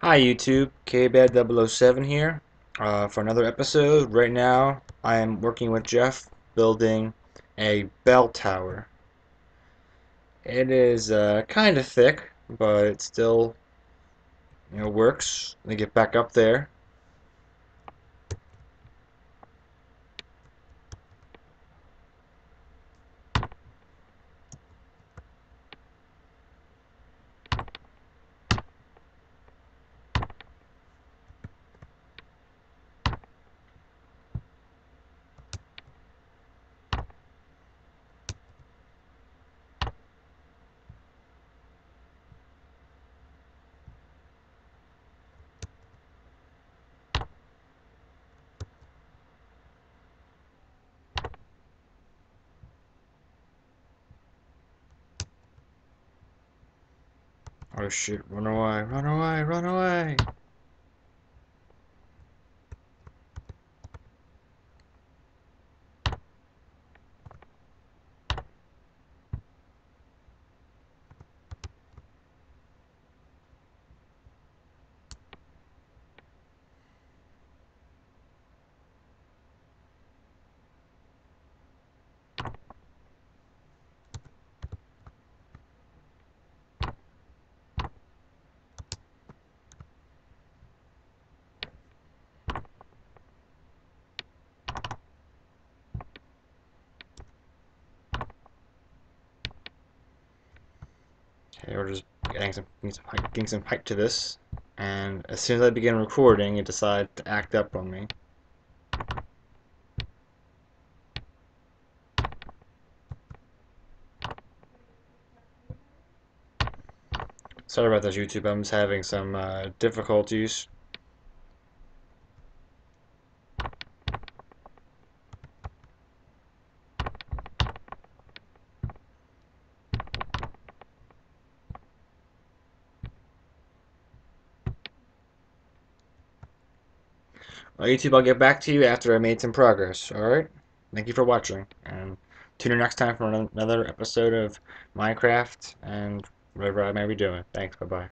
Hi YouTube, KBad007 here for another episode. Right now I am working with Jeff building a bell tower. It is kind of thick, but it still works. Let me get back up there. Oh shit, run away, run away, run away! Okay, we're just getting some height to this, and as soon as I begin recording, it decides to act up on me. Sorry about this, YouTube. I'm just having some difficulties. Well, YouTube, I'll get back to you after I made some progress, alright? Thank you for watching, and tune in next time for another episode of Minecraft and whatever I may be doing. Thanks, bye-bye.